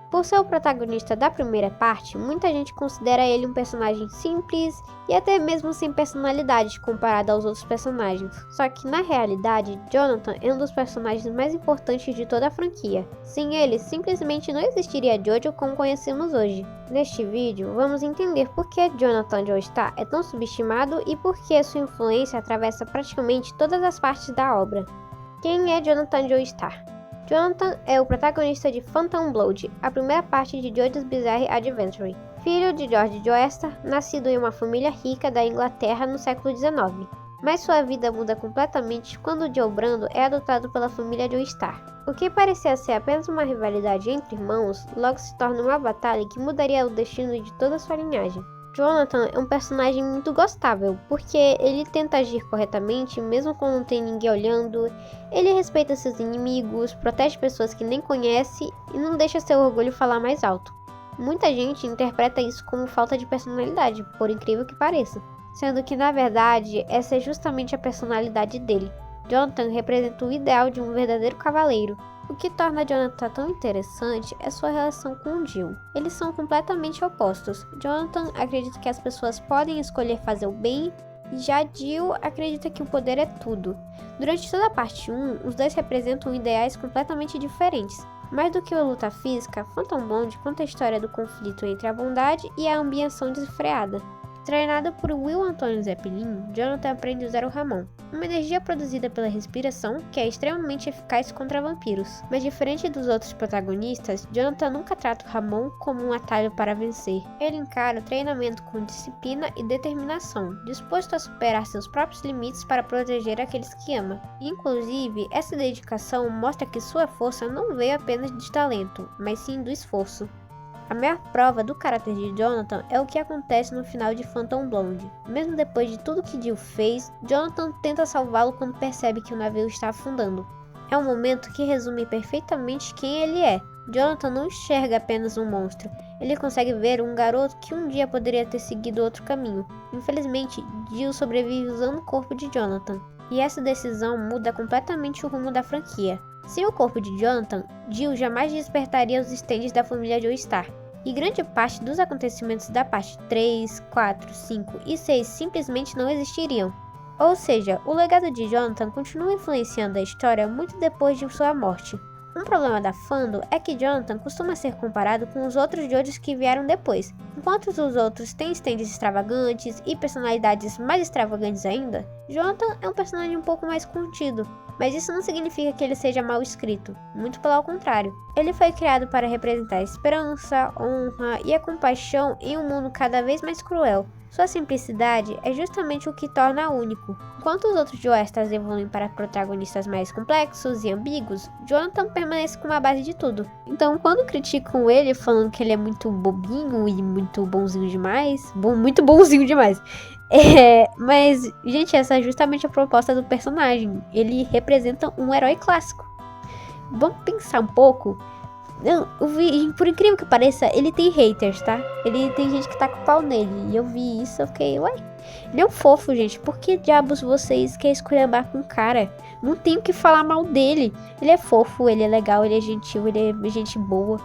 Por ser o protagonista da primeira parte, muita gente considera ele um personagem simples e até mesmo sem personalidade comparado aos outros personagens. Só que na realidade, Jonathan é um dos personagens mais importantes de toda a franquia. Sem ele, simplesmente não existiria Jojo como conhecemos hoje. Neste vídeo, vamos entender por que Jonathan Joestar é tão subestimado e por que sua influência atravessa praticamente todas as partes da obra. Quem é Jonathan Joestar? Jonathan é o protagonista de Phantom Blood, a primeira parte de JoJo's Bizarre Adventure. Filho de George Joestar, nascido em uma família rica da Inglaterra no século XIX. Mas sua vida muda completamente quando Joe Brando é adotado pela família Joestar. O que parecia ser apenas uma rivalidade entre irmãos, logo se torna uma batalha que mudaria o destino de toda a sua linhagem. Jonathan é um personagem muito gostável, porque ele tenta agir corretamente, mesmo quando não tem ninguém olhando, ele respeita seus inimigos, protege pessoas que nem conhece e não deixa seu orgulho falar mais alto. Muita gente interpreta isso como falta de personalidade, por incrível que pareça, sendo que na verdade essa é justamente a personalidade dele. Jonathan representa o ideal de um verdadeiro cavaleiro. O que torna Jonathan tão interessante é sua relação com Jill. Eles são completamente opostos. Jonathan acredita que as pessoas podem escolher fazer o bem, e já Jill acredita que o poder é tudo. Durante toda a parte 1, os dois representam ideais completamente diferentes. Mais do que a luta física, Phantom Blood conta a história do conflito entre a bondade e a ambição desenfreada. Treinado por Will Antonio Zeppelin, Jonathan aprende a usar o Ramon, uma energia produzida pela respiração que é extremamente eficaz contra vampiros. Mas diferente dos outros protagonistas, Jonathan nunca trata o Ramon como um atalho para vencer. Ele encara o treinamento com disciplina e determinação, disposto a superar seus próprios limites para proteger aqueles que ama. Inclusive, essa dedicação mostra que sua força não veio apenas de talento, mas sim do esforço. A maior prova do caráter de Jonathan é o que acontece no final de Phantom Blood. Mesmo depois de tudo que Jill fez, Jonathan tenta salvá-lo quando percebe que o navio está afundando. É um momento que resume perfeitamente quem ele é. Jonathan não enxerga apenas um monstro, ele consegue ver um garoto que um dia poderia ter seguido outro caminho. Infelizmente, Jill sobrevive usando o corpo de Jonathan, e essa decisão muda completamente o rumo da franquia. Sem o corpo de Jonathan, Jill jamais despertaria os stands da família Joestar, e grande parte dos acontecimentos da parte 3, 4, 5 e 6 simplesmente não existiriam. Ou seja, o legado de Jonathan continua influenciando a história muito depois de sua morte. Um problema da fandom é que Jonathan costuma ser comparado com os outros JoJos que vieram depois. Enquanto os outros têm stands extravagantes e personalidades mais extravagantes ainda, Jonathan é um personagem um pouco mais contido, mas isso não significa que ele seja mal escrito, muito pelo contrário. Ele foi criado para representar a esperança, honra e a compaixão em um mundo cada vez mais cruel. Sua simplicidade é justamente o que torna único. Enquanto os outros Joestars evoluem para protagonistas mais complexos e ambíguos, Jonathan permanece com uma base de tudo. Então, quando criticam ele falando que ele é muito bobinho e muito bonzinho demais, muito bonzinho demais. Mas, gente, essa é justamente a proposta do personagem. Ele representa um herói clássico. Vamos pensar um pouco. Por incrível que pareça, ele tem haters, tá? Ele tem gente que tá com pau nele. E eu vi isso, eu fiquei, uai. Ele é um fofo, gente. Por que diabos vocês querem esculhambar com o cara? Não tem o que falar mal dele. Ele é fofo, ele é legal, ele é gentil, ele é gente boa.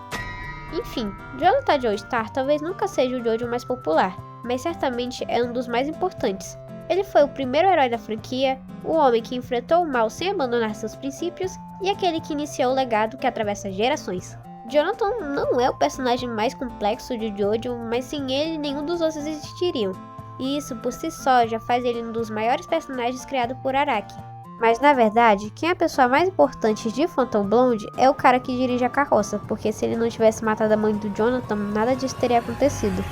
Enfim, Jonathan Joestar talvez nunca seja o Jojo mais popular, mas certamente é um dos mais importantes. Ele foi o primeiro herói da franquia, o homem que enfrentou o mal sem abandonar seus princípios e aquele que iniciou o legado que atravessa gerações. Jonathan não é o personagem mais complexo de Jojo, mas sem ele nenhum dos outros existiriam. E isso por si só já faz ele um dos maiores personagens criado por Araki. Mas na verdade, quem é a pessoa mais importante de Phantom Blood é o cara que dirige a carroça, porque se ele não tivesse matado a mãe do Jonathan, nada disso teria acontecido.